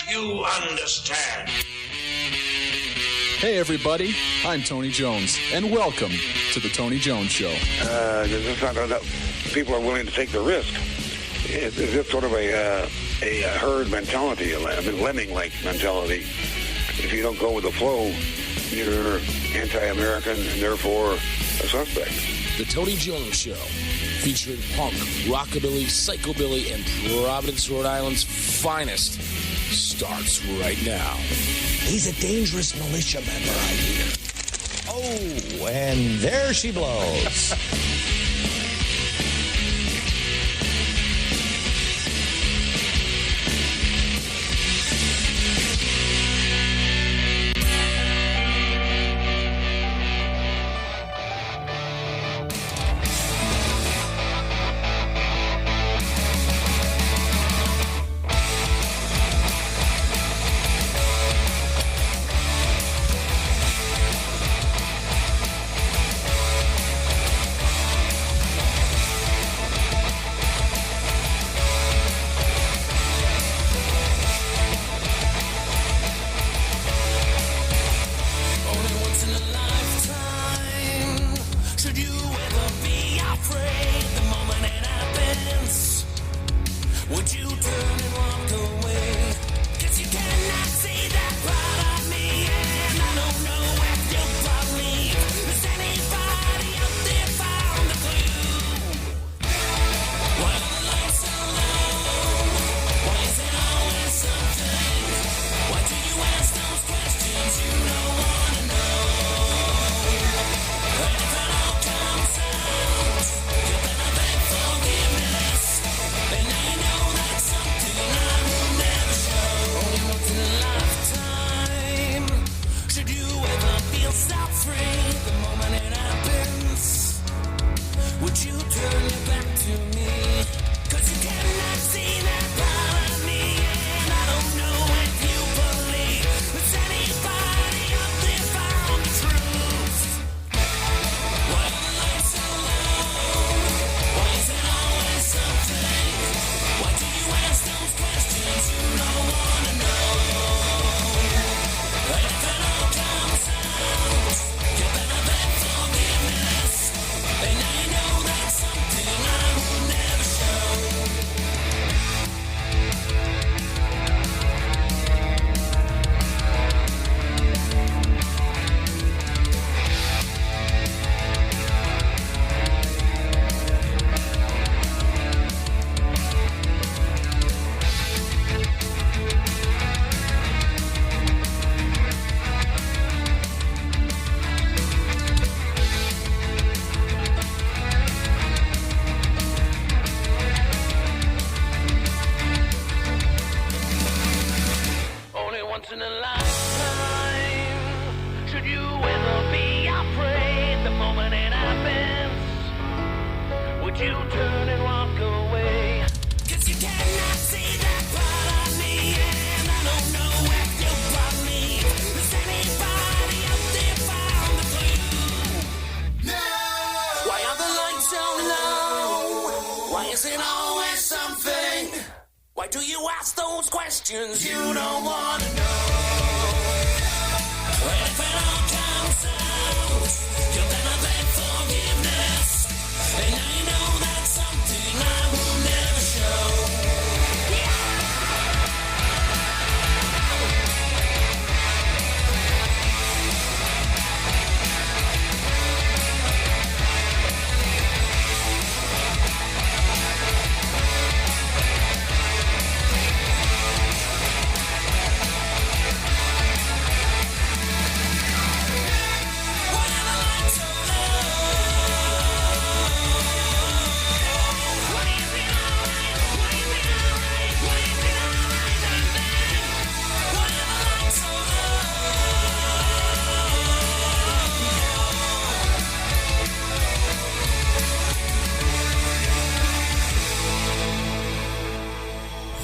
you understand? Hey everybody, I'm Tony Jones, and welcome to the Tony Jones Show. It's not enough. People are willing to take the risk. It's sort of a herd mentality, a lemming-like mentality. If you don't go with the flow, you're anti-American and therefore a suspect. The Tony Jones Show, featuring punk, rockabilly, psychobilly, and Providence, Rhode Island's finest, starts right now. He's a dangerous militia member, I hear. Oh, and there she blows.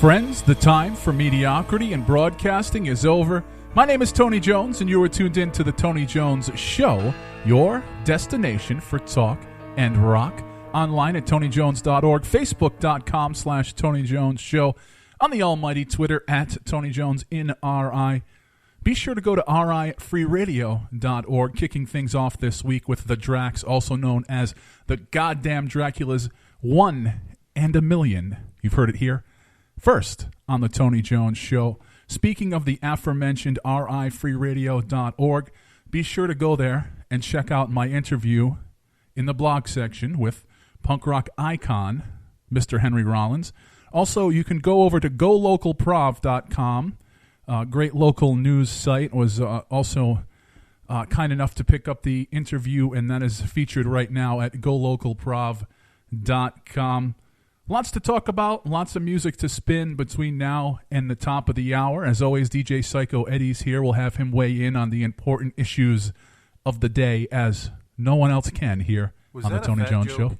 Friends, the time for mediocrity in broadcasting is over. My name is Tony Jones, and you are tuned in to the Tony Jones Show, your destination for talk and rock. Online at TonyJones.org, Facebook.com/Tony Jones Show. on the almighty Twitter at Tony Jones in RI. Be sure to go to rifreeradio.org, kicking things off this week with the Dracs, also known as the goddamn Draculas, 1 and a million. You've heard it here first on the Tony Jones Show. Speaking of the aforementioned rifreeradio.org, be sure to go there and check out my interview in the blog section with punk rock icon Mr. Henry Rollins. Also, you can go over to golocalprov.com. Great local news site. Was also kind enough to pick up the interview, and that is featured right now at golocalprov.com. Lots to talk about, lots of music to spin between now and the top of the hour. As always, DJ Psycho Eddie's here. We'll have him weigh in on the important issues of the day, as no one else can here on the Tony Jones Show.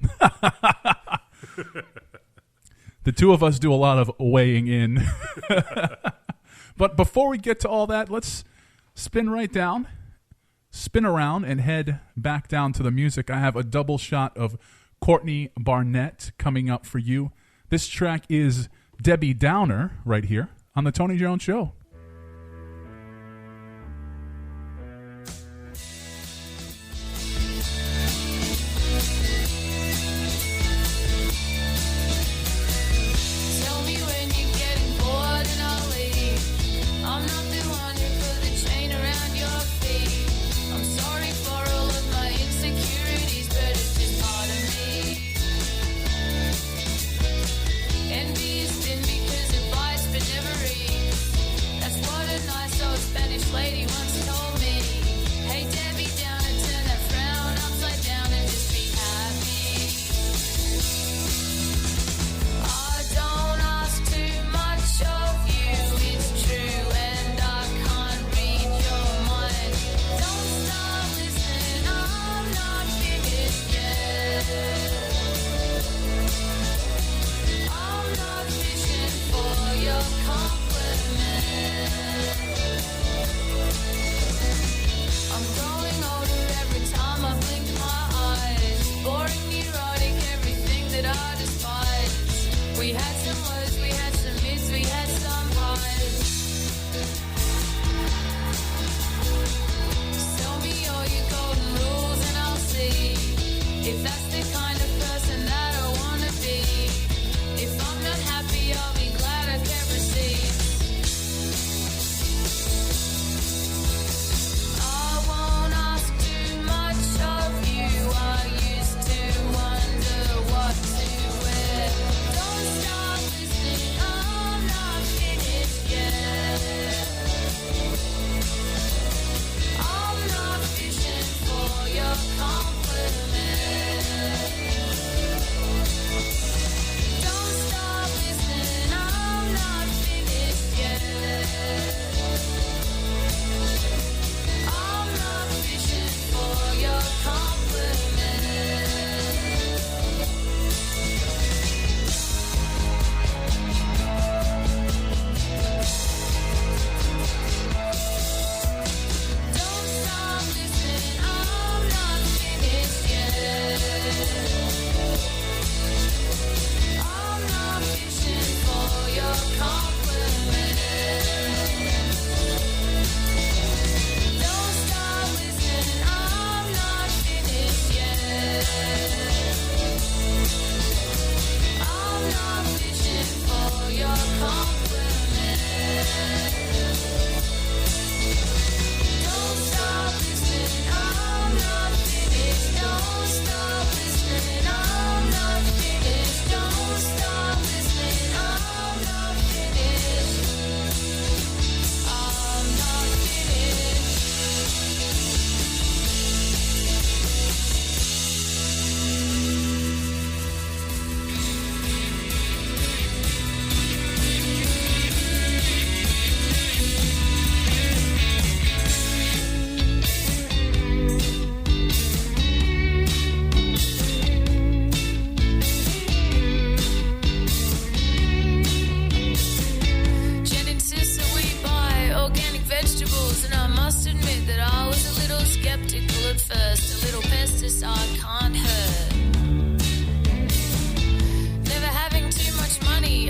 The two of us do a lot of weighing in. But before we get to all that, let's spin around, and head back down to the music. I have a double shot of Courtney Barnett coming up for you. This track is Debbie Downer right here on the Tony Jones Show.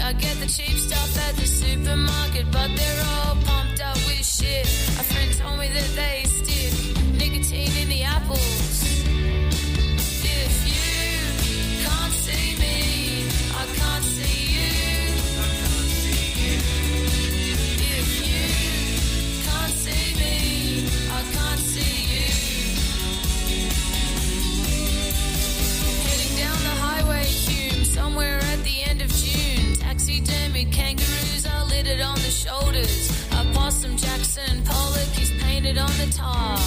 I I get the cheap stuff at the supermarket, but they're all pumped up with shit. A friend told me that they stick nicotine in the apples. If you can't see me, I can't see you. If you can't see me, I can't see you. Heading down the highway, Hume, somewhere at the end of June. Taxidermy kangaroos are littered on the shoulders. A possum Jackson Pollock is painted on the top.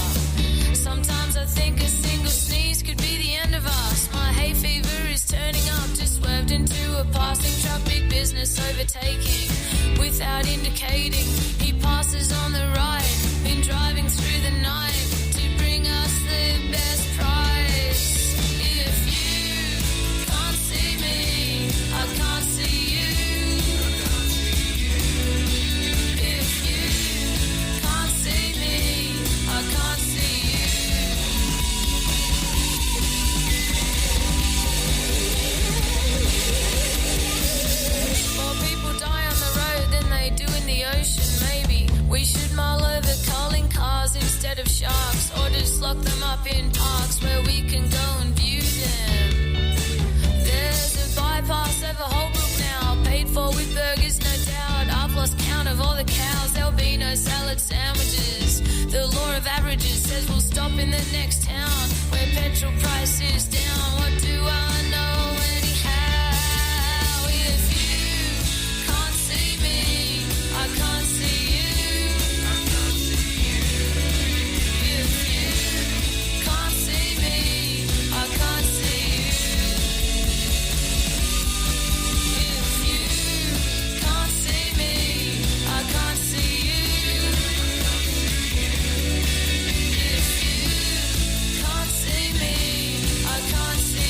Sometimes I think a single sneeze could be the end of us. My hay fever is turning up, just swerved into a passing truck. Big business overtaking without indicating. He passes on the right, been driving through the night to bring us the best price. If you can't see me, I can't see you. If you can't see me, I can't see you. More people die on the road than they do in the ocean. Maybe we should mull over culling cars instead of sharks, or just lock them up in parks where we can go and view them. There's a bypass over Holbrook now, paid for with burgers, no doubt. I've lost count of all the cows, there'll be no salad sandwiches. The law of averages says we'll stop in the next town where petrol price is down. What do I know anyhow? If you can't see me, I can't see you. If you can't see me, I can't see you. If you can't see me, I can't see you. If you can't see me, I can't see you.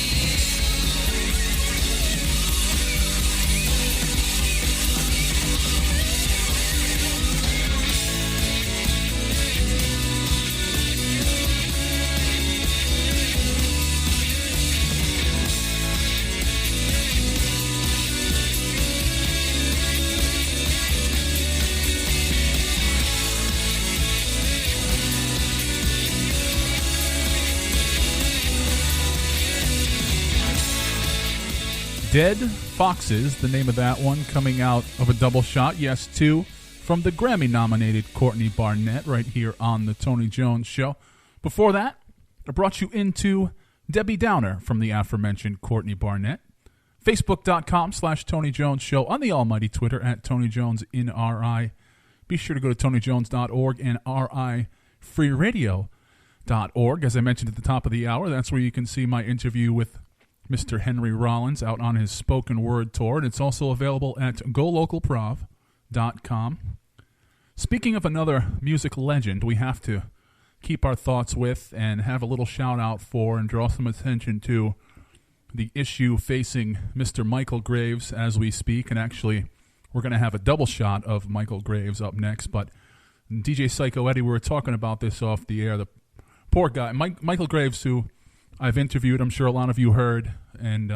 Dead Foxes, the name of that one, coming out of a double shot, yes, two, from the Grammy-nominated Courtney Barnett right here on the Tony Jones Show. Before that, I brought you into Debbie Downer from the aforementioned Courtney Barnett. Facebook.com/Tony Jones Show, on the almighty Twitter at Tony Jones in RI. Be sure to go to TonyJones.org and RIFreeRadio.org. As I mentioned at the top of the hour, that's where you can see my interview with Mr. Henry Rollins out on his spoken word tour. And it's also available at GoLocalProv.com. Speaking of another music legend, we have to keep our thoughts with and have a little shout out for and draw some attention to the issue facing Mr. Michael Graves as we speak. And actually, we're going to have a double shot of Michael Graves up next. But DJ Psycho Eddie, we were talking about this off the air. The poor guy, Michael Graves, who I've interviewed, I'm sure a lot of you heard, and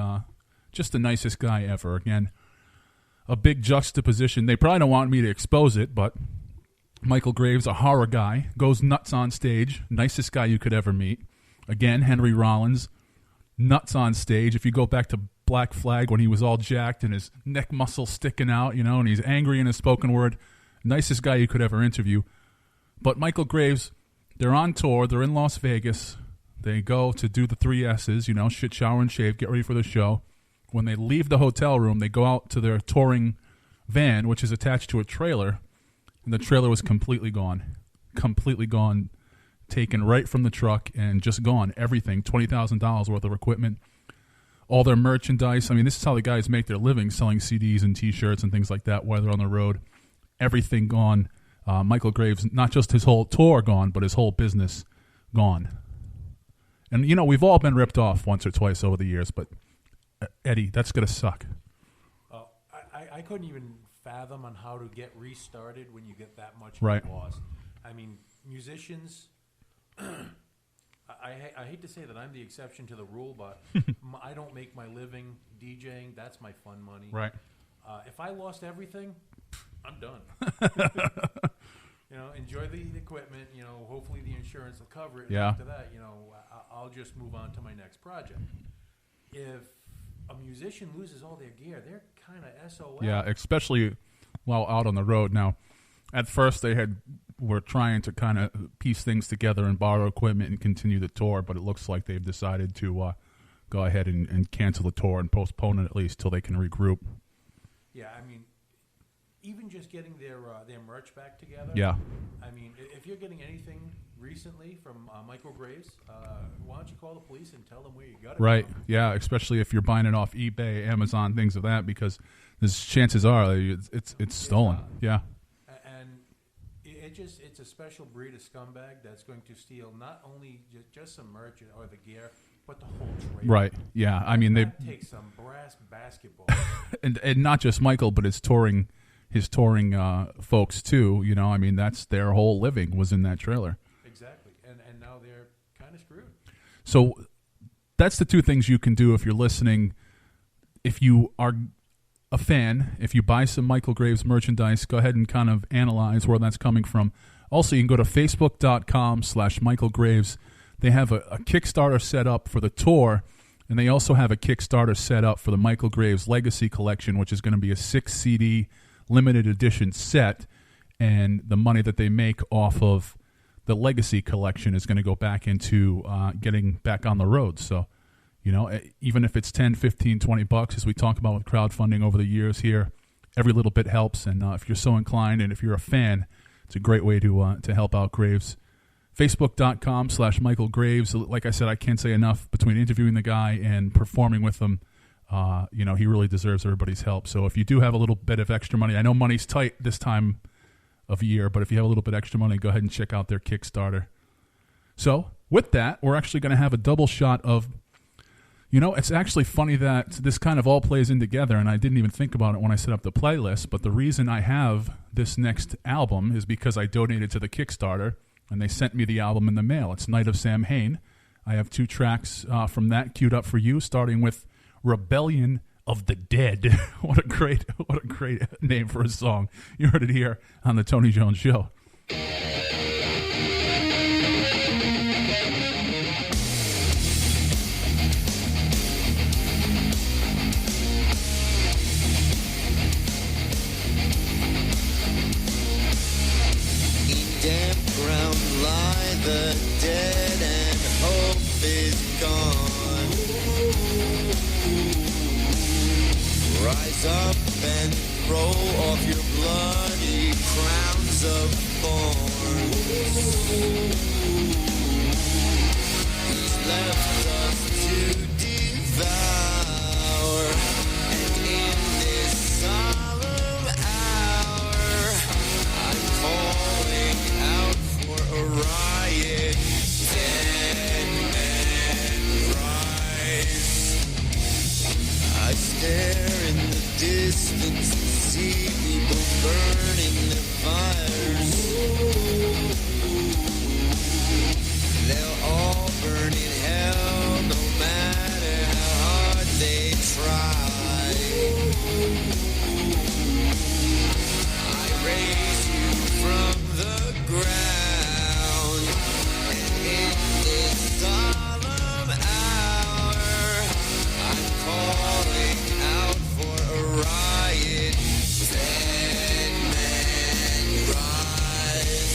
just the nicest guy ever. Again, a big juxtaposition. They probably don't want me to expose it, but Michael Graves, a horror guy, goes nuts on stage. Nicest guy you could ever meet. Again, Henry Rollins, nuts on stage. If you go back to Black Flag when he was all jacked and his neck muscles sticking out, you know, and he's angry in his spoken word, nicest guy you could ever interview. But Michael Graves, they're on tour. They're in Las Vegas. They go to do the 3 S's, you know, shit, shower, and shave, get ready for the show. When they leave the hotel room, they go out to their touring van, which is attached to a trailer, and the trailer was completely gone, taken right from the truck and just gone. Everything, $20,000 worth of equipment, all their merchandise. I mean, this is how the guys make their living, selling CDs and T-shirts and things like that while they're on the road. Everything gone. Michael Graves, not just his whole tour gone, but his whole business gone. And, you know, we've all been ripped off once or twice over the years, but, Eddie, that's going to suck. I couldn't even fathom on how to get restarted when you get that much right. loss. I mean, musicians, I hate to say that I'm the exception to the rule, but I don't make my living DJing. That's my fun money. Right. If I lost everything, I'm done. Enjoy the equipment. Hopefully the insurance will cover it. And after that, I'll just move on to my next project. If a musician loses all their gear, they're kind of SOL. Yeah, especially while out on the road. Now, at first they were trying to kind of piece things together and borrow equipment and continue the tour, but it looks like they've decided to go ahead and cancel the tour and postpone it at least till they can regroup. Yeah, I mean, even just getting their merch back together. Yeah. I mean, if you're getting anything recently from Michael Graves, why don't you call the police and tell them where you got it Right. from? Yeah, especially if you're buying it off eBay, Amazon, things of that, because chances are it's stolen. Yeah. And it's a special breed of scumbag that's going to steal not only just some merch or the gear, but the whole trade. Right. Yeah. I mean, they take some brass basketball. and not just Michael, but his touring folks too. I mean, that's their whole living was in that trailer. Exactly. And now they're kind of screwed. So that's the two things you can do if you're listening. If you are a fan, if you buy some Michael Graves merchandise, go ahead and kind of analyze where that's coming from. Also, you can go to facebook.com/Michael Graves. They have a Kickstarter set up for the tour, and they also have a Kickstarter set up for the Michael Graves Legacy Collection, which is going to be a 6-CD limited edition set, and the money that they make off of the Legacy Collection is going to go back into getting back on the road. So, even if it's $10, $15, $20, as we talk about with crowdfunding over the years here, every little bit helps, and if you're so inclined and if you're a fan, it's a great way to help out Graves. Facebook.com/Michael Graves. Like I said, I can't say enough between interviewing the guy and performing with him. He really deserves everybody's help. So if you do have a little bit of extra money, I know money's tight this time of year, but if you have a little bit extra money, go ahead and check out their Kickstarter. So with that, we're actually going to have a double shot of, it's actually funny that this kind of all plays in together, and I didn't even think about it when I set up the playlist, but the reason I have this next album is because I donated to the Kickstarter, and they sent me the album in the mail. It's Night of Samhain. I have 2 tracks from that queued up for you, starting with Rebellion of the Dead. What a great name for a song. You heard it here on the Tony Jones Show. Damp ground lie the dead and hope is gone. Rise up and throw off your bloody crowns of thorns. He's left us to devour, and in this solemn hour I'm calling out for a riot. Dead men rise. I stare in the distance and see people burning their fires. They'll all burn in hell no matter how hard they try. I raise you from the ground, and in this solemn hour I'm calling out for a riot. Dead men rise.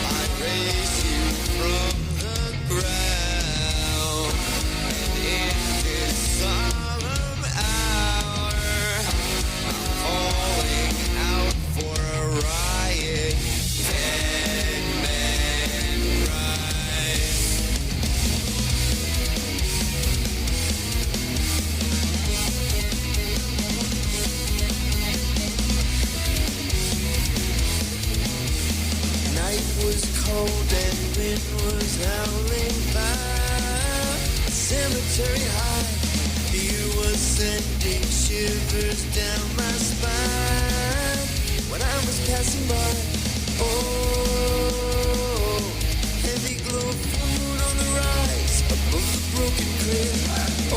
I raise you from the ground, and in this solemn hour I'm calling out for a riot. Dead men rise. Night was cold and wind was howling by. Cemetery high, you was sending shivers down my spine when I was passing by. Oh, heavy glow of moon on the rise above the broken cliff. Oh,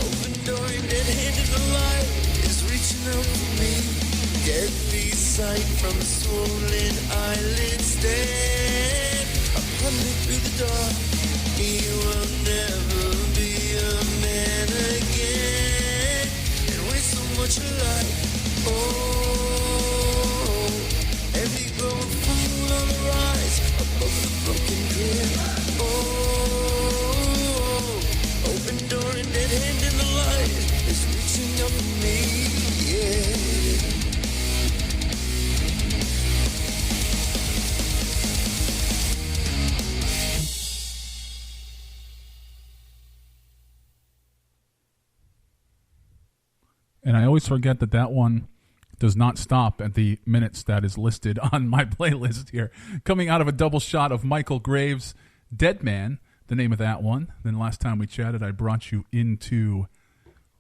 open door and dead hand in the light is reaching out for me. Deadly sight from swollen eyelids stand upon me through the dark. He will never be a man again and waste so much life. Oh, every glow of fool on the rise above the broken cliff. Oh, open door and dead hand in the light is reaching up for me. Yeah. And I always forget that that one does not stop at the minutes that is listed on my playlist here. Coming out of a double shot of Michael Graves' Dead Man, the name of that one. Then last time we chatted, I brought you into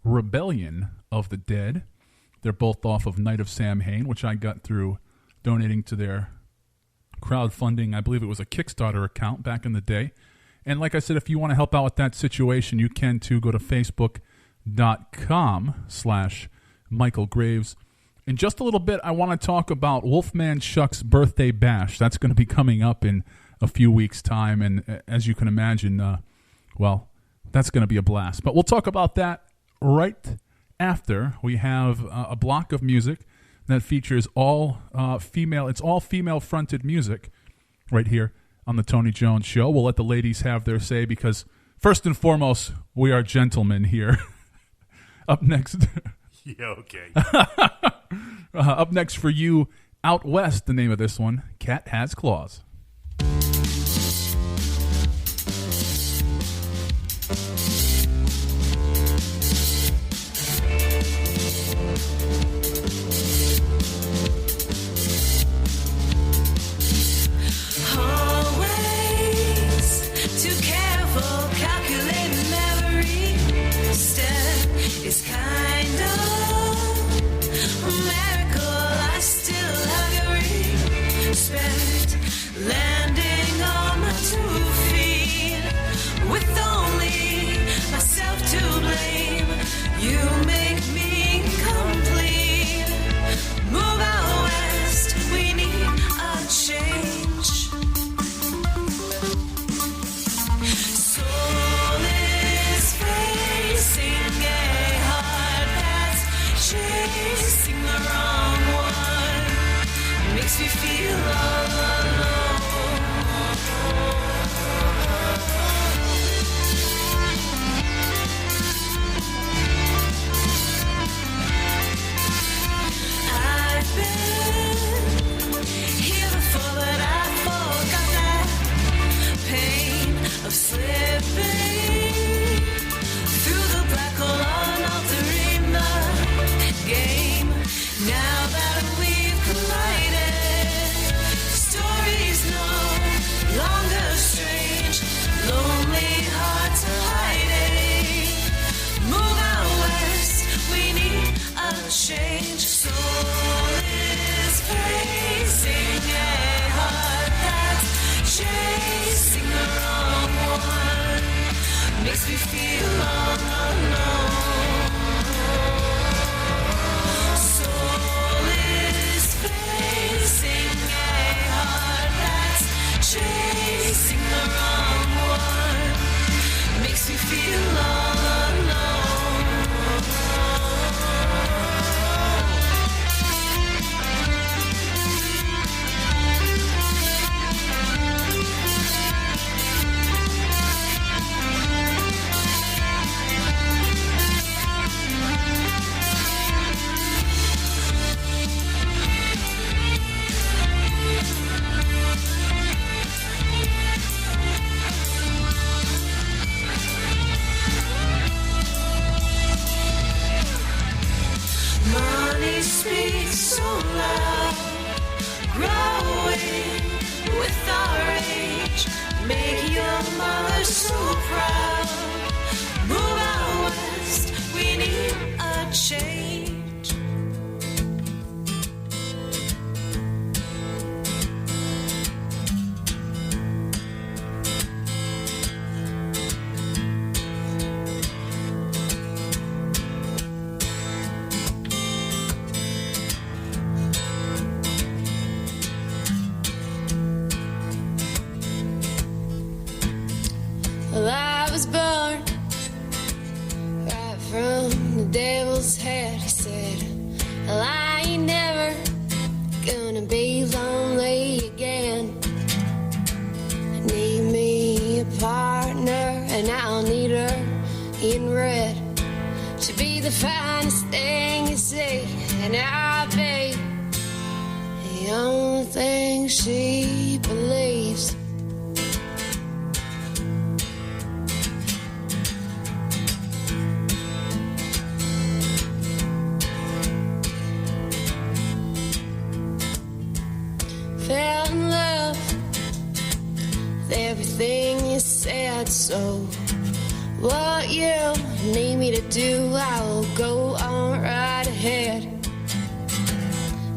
Rebellion of the Dead. They're both off of Night of Samhain, which I got through donating to their crowdfunding. I believe it was a Kickstarter account back in the day. And like I said, if you want to help out with that situation, you can too. Go to Facebook.com/Michael Graves. In just a little bit, I want to talk about Wolfman Shuck's birthday bash. That's going to be coming up in a few weeks' time. And as you can imagine, well, that's going to be a blast. But we'll talk about that right after we have a block of music that features all female. It's all female-fronted music right here on the Tony Jones Show. We'll let the ladies have their say because, first and foremost, we are gentlemen here. Up next. Yeah, okay. Up next for you, Out West, the name of this one, Cat Has Claws. Landing on my 2 feet with only myself to blame. You make me complete. Move out west, we need a change. Soul is facing a heart that's chasing the wrong one. Makes me feel all alone. I've been here before, but I forgot that pain of slipping through the black hole, unaltering the game. Now that we've collided, stories no longer strange, lonely, hard to hide it. Move out west, we need a change. Soul is facing a heart that's chasing the wrong one. Makes me feel all alone. Soul is facing a heart that's chasing the wrong one. Makes me feel all alone. Money speaks so loud, growing with our age. Make your mother so proud. Move change. Well, I was born right from the devil's head. He said, well, I ain't never gonna be lonely again. I need me a partner, and I'll need her in red to be the finest thing you see, and I'll be the only thing she believes. Fell in love with everything you said, so what you need me to do, I will go on right ahead.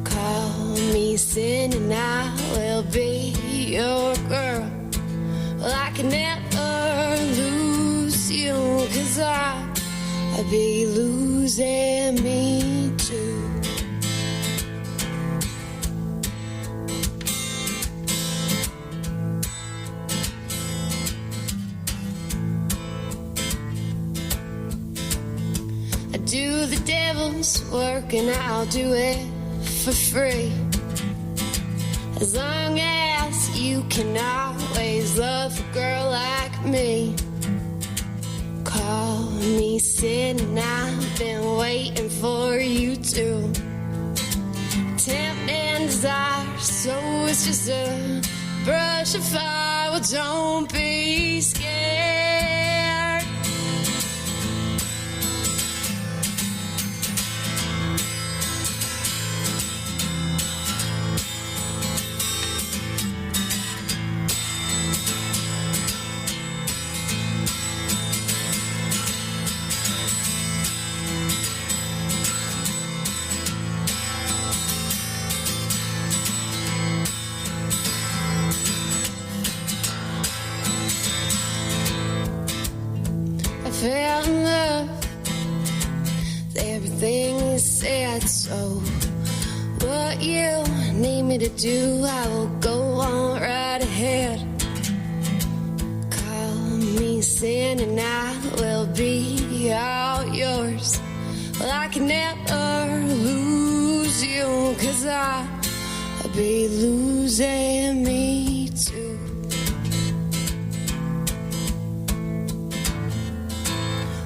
Call me sin and I will be your girl. Well, I can never lose you, 'cause I'd be losing me too. Do the devil's work and I'll do it for free. As long as you can always love a girl like me. Call me sin and I've been waiting for you to. Tempt and desire, so it's just a brush of fire. Well, don't be scared. Fell in love with everything you said, so what you need me to do, I will go on right ahead. Call me sin and I will be all yours. Well, I can never lose you, 'cause I'll be losing me too.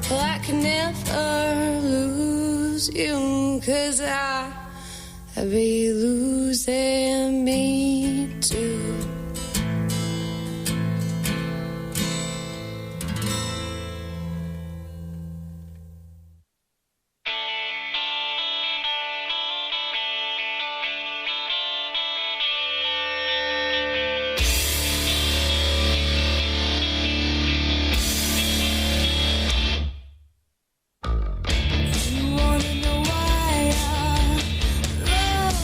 Well, I can never lose you, 'cause I'd be losing me too. You wanna know why I love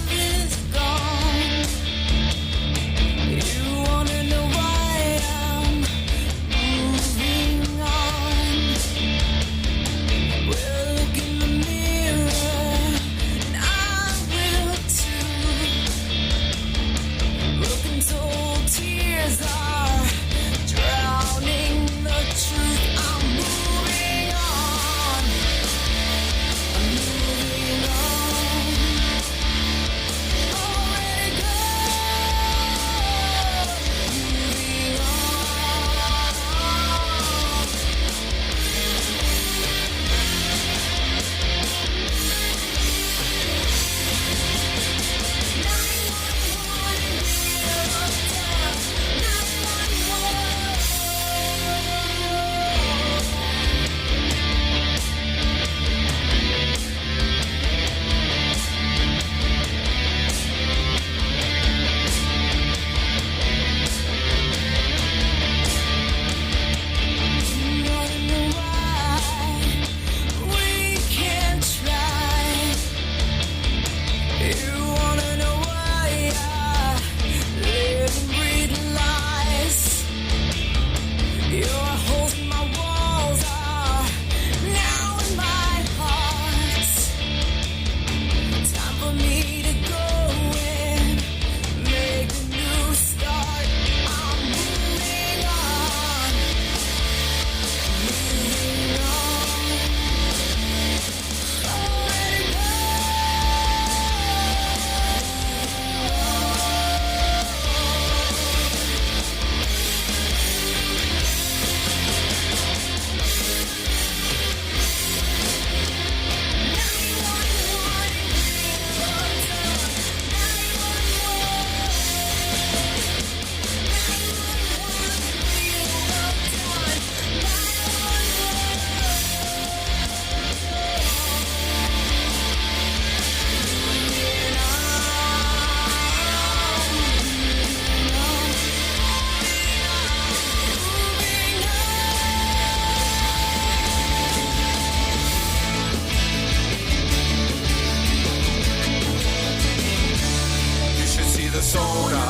persona.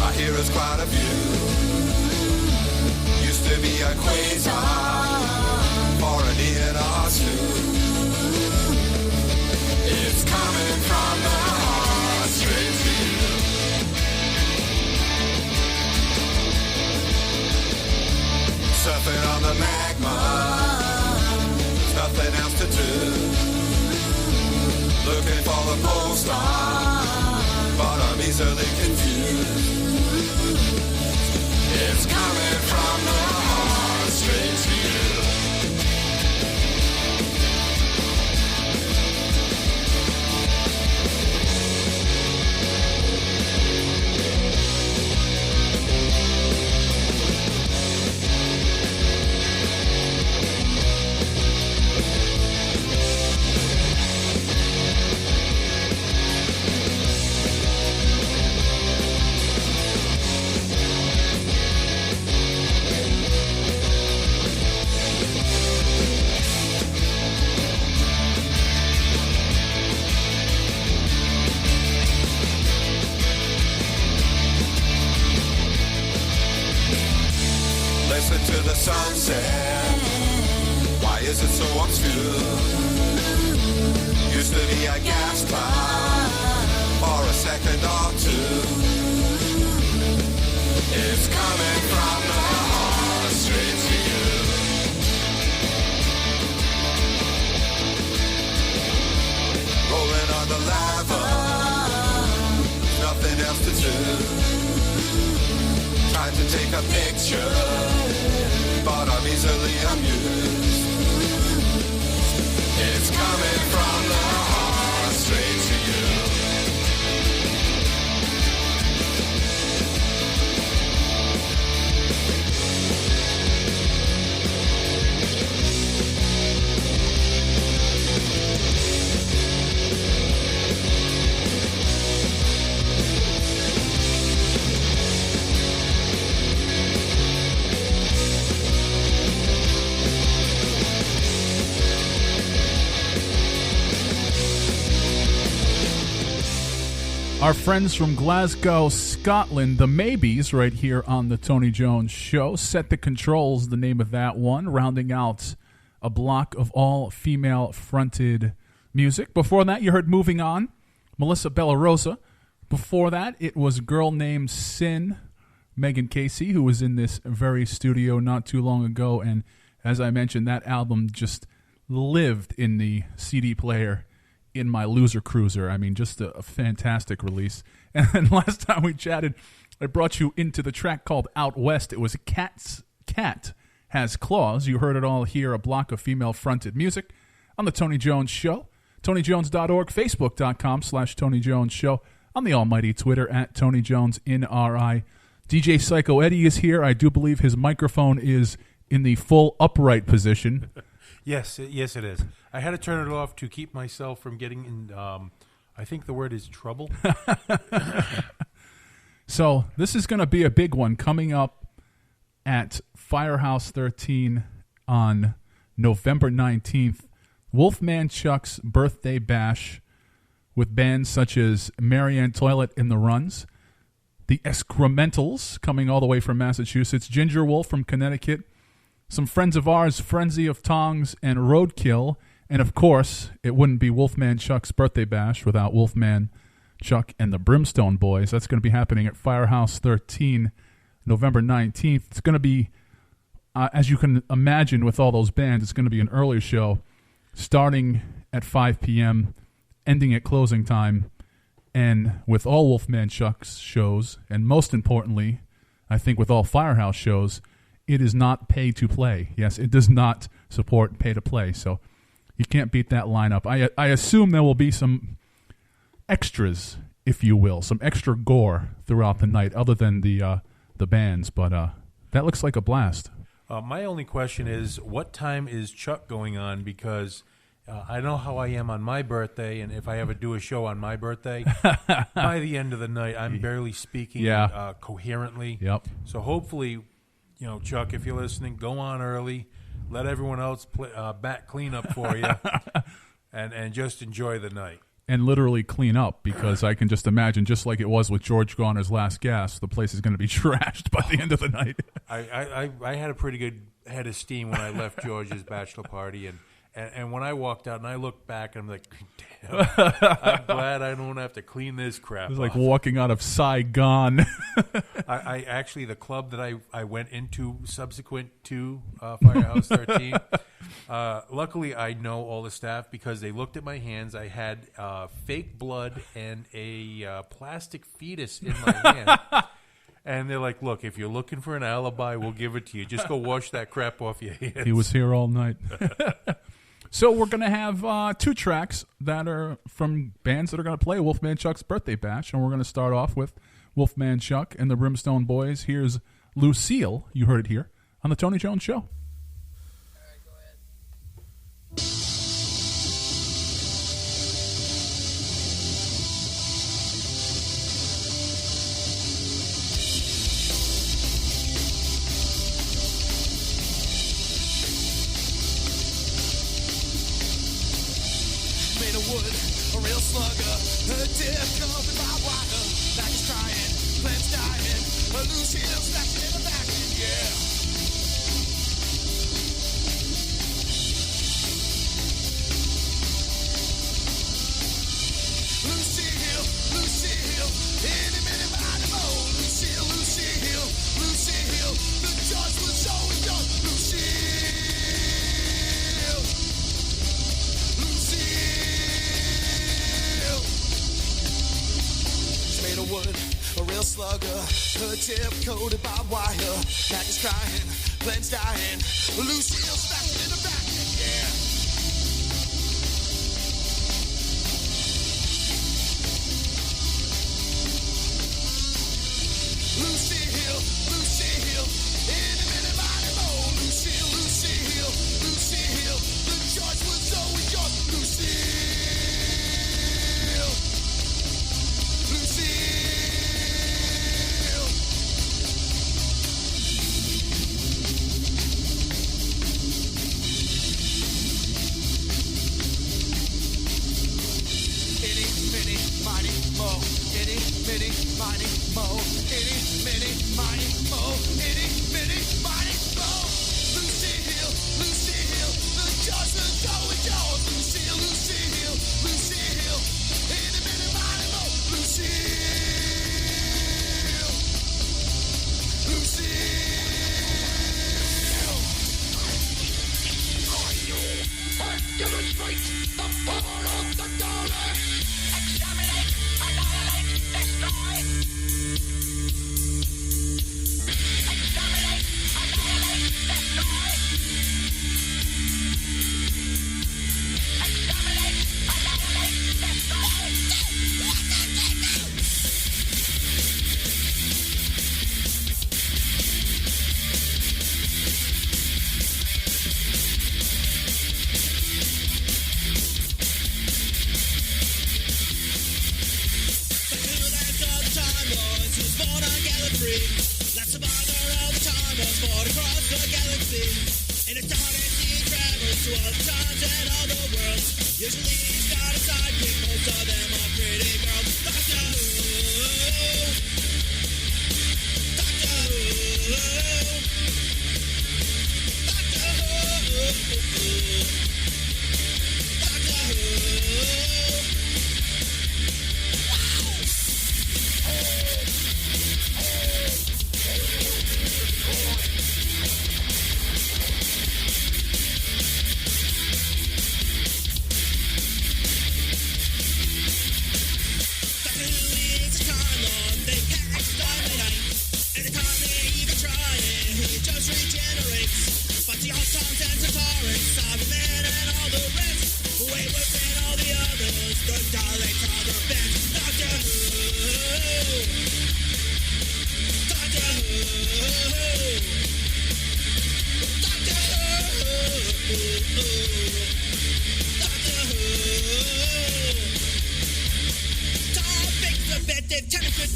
I hear it's quite a few. Used to be a quasar for an Ian or two. It's coming from the heart straight to you. Surfing on the magma, there's nothing else to do. Looking for the pole star, but I'm easily confused. It's coming from the heart straight to you. Listen to the sunset. Why is it so obscure? Used to be a gas cloud for a second or two. It's coming from the heart straight to you. Rolling on the lava, nothing else to do. Tried to take a picture, but I'm easily amused. It's coming from the heart straight to you. Our friends from Glasgow, Scotland, the Maybes, right here on the Tony Jones Show. Set the Controls, the name of that one, rounding out a block of all-female fronted music. Before that, you heard Moving On, Malyssa BellaRosa. Before that, it was a girl named Sin, Meaghan Casey, who was in this very studio not too long ago. And as I mentioned, that album just lived in the CD player in my Loser Cruiser. I mean, just a fantastic release. And then last time we chatted, I brought you into the track called Out West. It was Cat Has Claws. You heard it all here, a block of female-fronted music on the Tony Jones Show. TonyJones.org, Facebook.com/Tony Jones Show, on the almighty Twitter at Tony Jones NRI. DJ Psycho Eddie is here. I do believe his microphone is in the full upright position. Yes, it is. I had to turn it off to keep myself from getting in, I think the word is trouble. So this is going to be a big one coming up at Firehouse 13 on November 19th. Wolfman Chuck's birthday bash with bands such as Marianne Toilet and the Runs, the Excrementals coming all the way from Massachusetts, Ginger Wolf from Connecticut, some friends of ours, Frenzy of Tongs and Roadkill, and of course, it wouldn't be Wolfman Chuck's birthday bash without Wolfman Chuck and the Brimstone Boys. That's going to be happening at Firehouse 13, November 19th. It's going to be, as you can imagine with all those bands, it's going to be an early show, starting at 5 p.m., ending at closing time, and with all Wolfman Chuck's shows, and most importantly, I think with all Firehouse shows, it is not pay to play. Yes, it does not support pay to play, so you can't beat that lineup. I assume there will be some extras, if you will, some extra gore throughout the night, other than the bands. But that looks like a blast. My only question is, what time is Chuck going on? Because I know how I am on my birthday, and if I ever do a show on my birthday, by the end of the night, I'm barely speaking coherently. Yep. So hopefully, Chuck, if you're listening, go on early. Let everyone else back clean up for you, and just enjoy the night. and literally clean up, because I can just imagine, just like it was with George Garner's Last Gasp, the place is going to be trashed by the end of the night. I had a pretty good head of steam when I left George's bachelor party, and when I walked out and I looked back, I'm like, damn, I'm glad I don't have to clean this crap. It was like walking out of Saigon. I actually, the club that I went into subsequent to Firehouse 13, luckily I know all the staff because they looked at my hands. I had fake blood and a plastic fetus in my hand. And they're like, look, if you're looking for an alibi, we'll give it to you. Just go wash that crap off your hands. He was here all night. So we're going to have 2 tracks that are from bands that are going to play Wolfman Chuck's birthday bash. And we're going to start off with Wolfman Chuck and the Brimstone Boys. Here's Lucille. You heard it here on the Tony Jones Show. Coated by wire, Maggie's crying, Glenn's dying, Lucille's smashing in the back, yeah. Lucille, any minute, mighty more. Lucille, the choice was always yours. Lucille.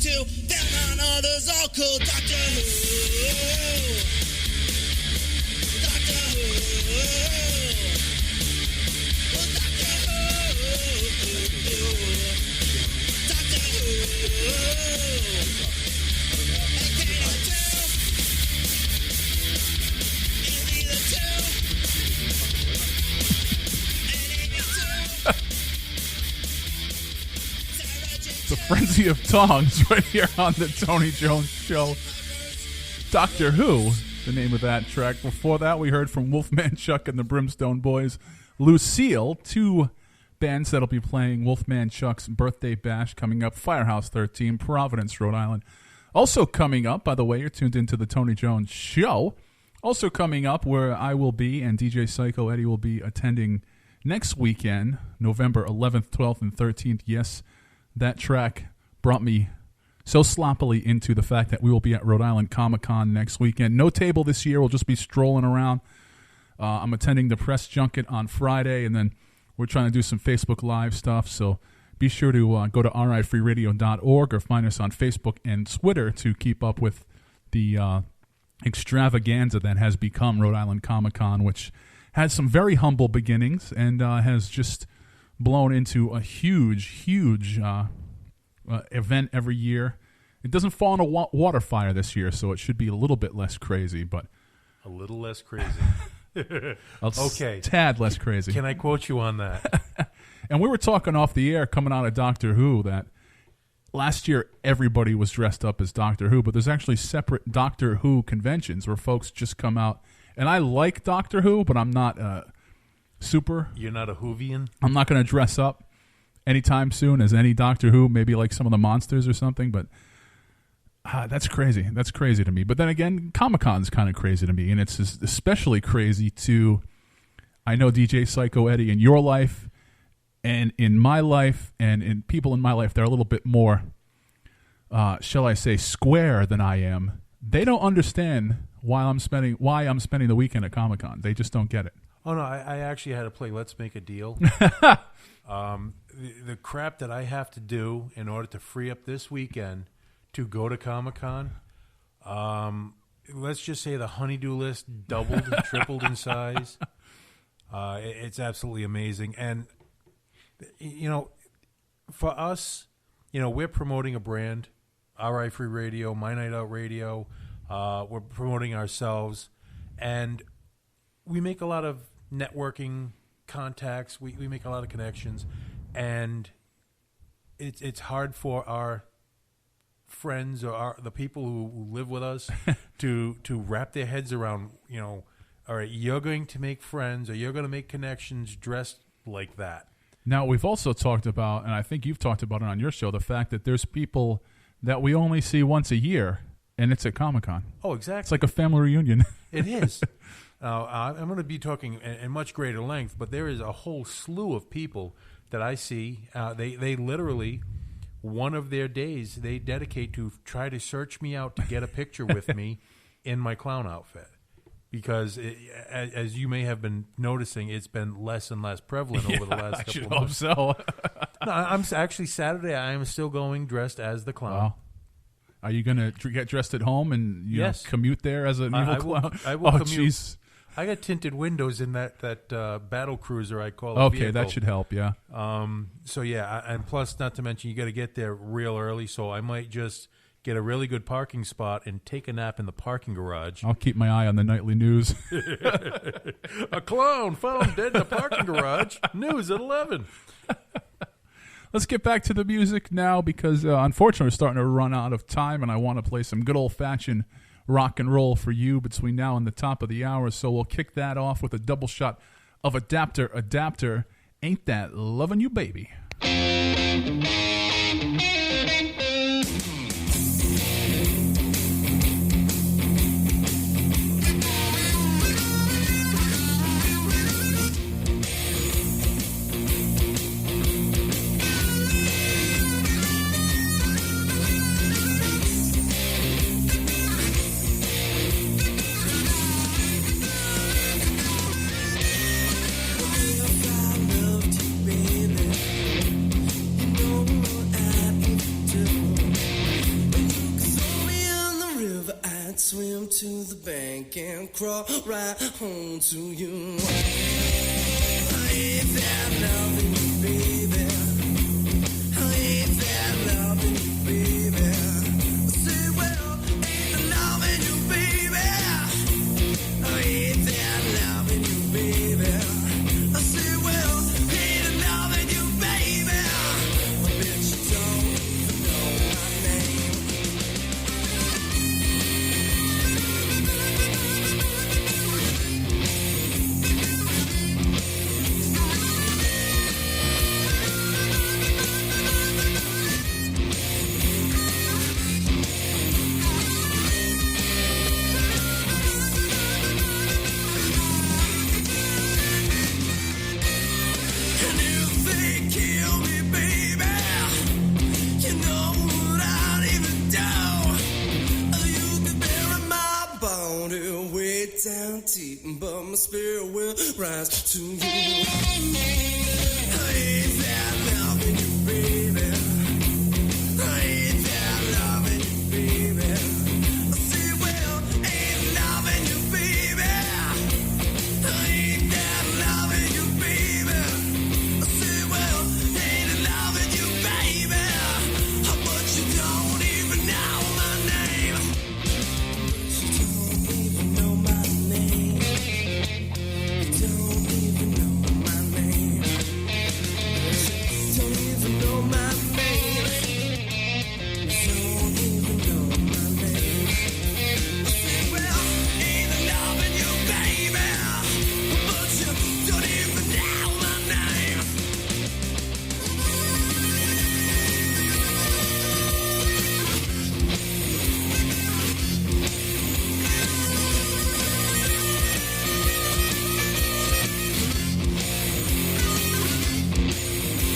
too. Then on others all cool. Doctor Who. Doctor Who. Doctor Who. The Frenzy of Tongs right here on the Tony Jones Show. Doctor Who, the name of that track. Before that, we heard from Wolfman, Chuck, and the Brimstone Boys. Lucille, two bands that'll be playing Wolfman Chuck's birthday bash coming up. Firehouse 13, Providence, Rhode Island. Also coming up, by the way, you're tuned into the Tony Jones Show. Also coming up, where I will be and DJ Psycho Eddie will be attending next weekend, November 11th, 12th, and 13th. Yes, that track brought me so sloppily into the fact that we will be at Rhode Island Comic-Con next weekend. No table this year. We'll just be strolling around. I'm attending the press junket on Friday, and then we're trying to do some Facebook Live stuff. So be sure to go to rifreeradio.org or find us on Facebook and Twitter to keep up with the extravaganza that has become Rhode Island Comic-Con, which had some very humble beginnings and has just blown into a huge event every year. It doesn't fall in a water fire this year, so it should be a little bit less crazy, but a little less crazy. Okay, tad less crazy. Can I quote you on that? And we were talking off the air coming out of Doctor Who that last year everybody was dressed up as Doctor Who, but there's actually separate Doctor Who conventions where folks just come out. And I like Doctor Who, but I'm not super. You're not a Whovian? I'm not going to dress up anytime soon as any Doctor Who, maybe like some of the monsters or something, but that's crazy. That's crazy to me. But then again, Comic-Con's kind of crazy to me, and it's especially crazy to, I know DJ Psycho Eddie, in your life and in my life and in people in my life that are a little bit more, shall I say, square than I am. They don't understand why I'm spending the weekend at Comic-Con. They just don't get it. Oh, no, I actually had to play Let's Make a Deal. The crap that I have to do in order to free up this weekend to go to Comic-Con, let's just say the honeydew list doubled, tripled in size. It's absolutely amazing. And, for us, we're promoting a brand, RI Free Radio, My Night Out Radio. We're promoting ourselves. And we make a lot of networking contacts. We make a lot of connections. And it's hard for our friends or the people who live with us to wrap their heads around, all right, you're going to make friends or you're going to make connections dressed like that. Now, we've also talked about, and I think you've talked about it on your show, the fact that there's people that we only see once a year, and it's at Comic-Con. Oh, exactly. It's like a family reunion. It is. I'm going to be talking in much greater length, but there is a whole slew of people that I see. They literally, one of their days, they dedicate to try to search me out to get a picture with me in my clown outfit. Because, as you may have been noticing, it's been less and less prevalent over the last couple of months. I should hope so. No, I'm actually Saturday. I am still going dressed as the clown. Wow. Are you going to get dressed at home and yes. Commute there as an evil clown? I will commute. Geez. I got tinted windows in that battle cruiser I call it. Okay, vehicle. that should help, yeah. So, yeah, and plus, not to mention, you got to get there real early, so I might just get a really good parking spot and take a nap in the parking garage. I'll keep my eye on the nightly news. A clown found dead in a parking garage. News at 11. Let's get back to the music now because, unfortunately, we're starting to run out of time, and I want to play some good old-fashioned rock and roll for you between now and the top of the hour. So we'll kick that off with a double shot of AdapterAdapter. Ain't That Lovin' You, Baby? Swim to the bank and crawl right home to you. Ain't that loving you, baby? get down deep, but my spirit will rise to you. I ain't that loving you, baby. I ain't that loving you, baby. I say, well, ain't loving you, baby. I ain't that loving you, baby. I say, well, ain't loving you, baby. But you don't even know my name. You don't even know my name. You don't even know my name. You don't even know my name. You don't even know my name. I say, well, ain't loving you, baby. But you don't even know my name.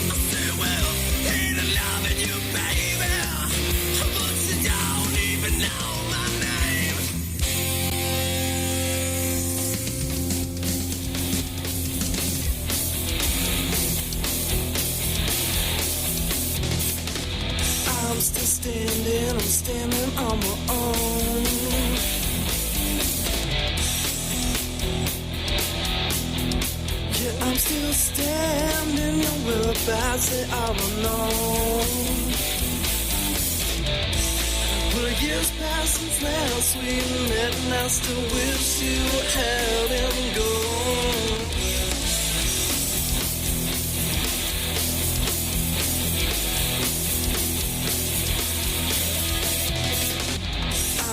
I say, well, ain't loving you, baby. But you don't even know my name. I'm still standing, I'm standing on my own. Yeah, I'm still standing, your whereabouts they are unknown. Well, years past since last we met, and I still wish you had him gone.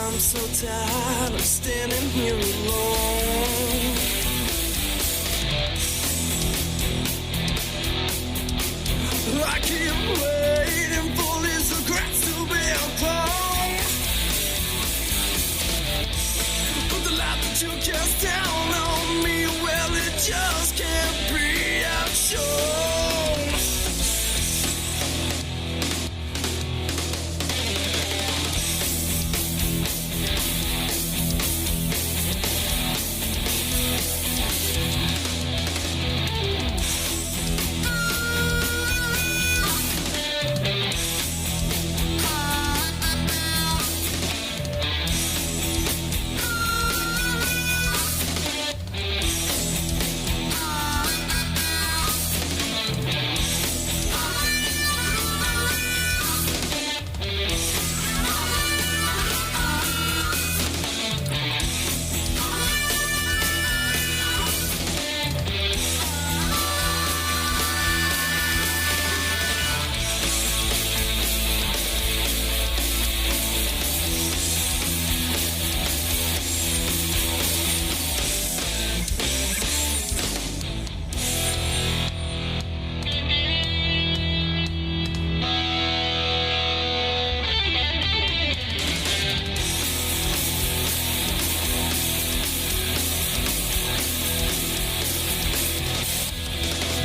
I'm so tired of standing here alone. I keep waiting for these regrets to be gone. But the light that you cast down on me, well, it just can't be outshown.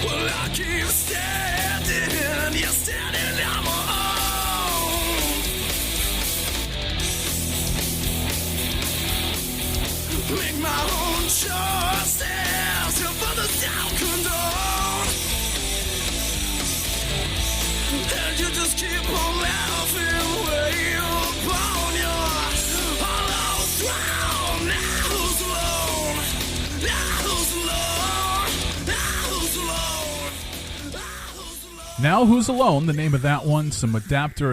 Well, I keep standing, you're standing on my own. Make my own choices, but the don't condone. And you just keep on laughing way upon your hollow throne. Now who's alone? Now who's alone? Now who's alone? Now who's alone? Now Who's Alone, the name of that one, some Adapter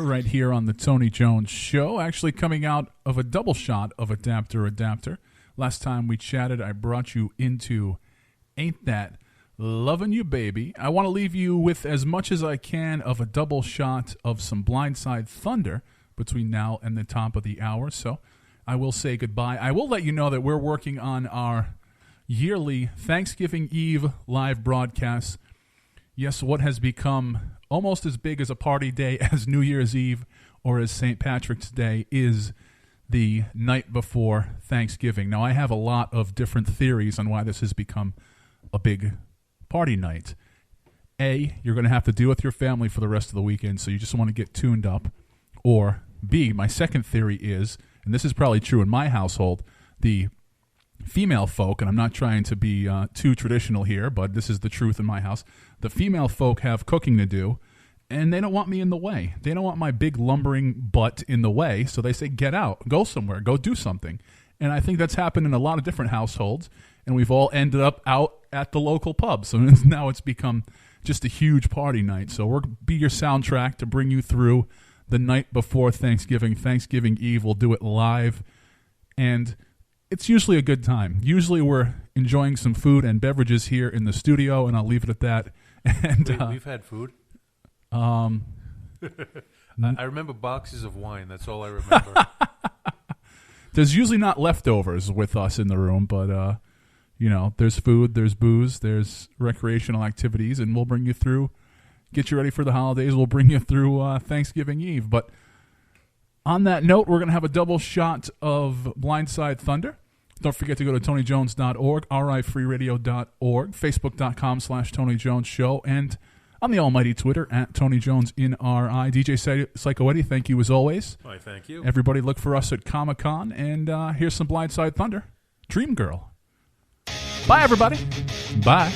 right here on the Tony Jones Show, actually coming out of a double shot of Adapter. Last time we chatted, I brought you into Ain't That Lovin' You Baby. I want to leave you with as much as I can of a double shot of some BlindSide Thunder between now and the top of the hour, so I will say goodbye. I will let you know that we're working on our yearly Thanksgiving Eve live broadcast. Yes, what has become almost as big as a party day as New Year's Eve or as St. Patrick's Day is the night before Thanksgiving. Now, I have a lot of different theories on why this has become a big party night. A, you're going to have to deal with your family for the rest of the weekend, so you just want to get tuned up. Or B, my second theory is, and this is probably true in my household, the female folk, and I'm not trying to be too traditional here, but this is the truth in my house. The female folk have cooking to do, and they don't want me in the way. They don't want my big lumbering butt in the way, so they say, get out, go somewhere, go do something. And I think that's happened in a lot of different households, and we've all ended up out at the local pub. So now it's become just a huge party night. So we'll be your soundtrack to bring you through the night before Thanksgiving. Thanksgiving Eve, we'll do it live, and it's usually a good time. Usually we're enjoying some food and beverages here in the studio, and I'll leave it at that. And Wait, we've had food? I remember boxes of wine. That's all I remember. There's usually not leftovers with us in the room, but, there's food, there's booze, there's recreational activities, and we'll bring you through, get you ready for the holidays. We'll bring you through Thanksgiving Eve. But on that note, we're going to have a double shot of BlindSide Thunder. Don't forget to go to TonyJones.org, RIFreeRadio.org, Facebook.com/Tony Jones Show, and on the almighty Twitter at Tony Jones in RI. DJ Psycho Eddie, thank you as always. Why, thank you. Everybody look for us at Comic-Con, and here's some BlindSide Thunder. Dream Girl. Bye, everybody. Bye.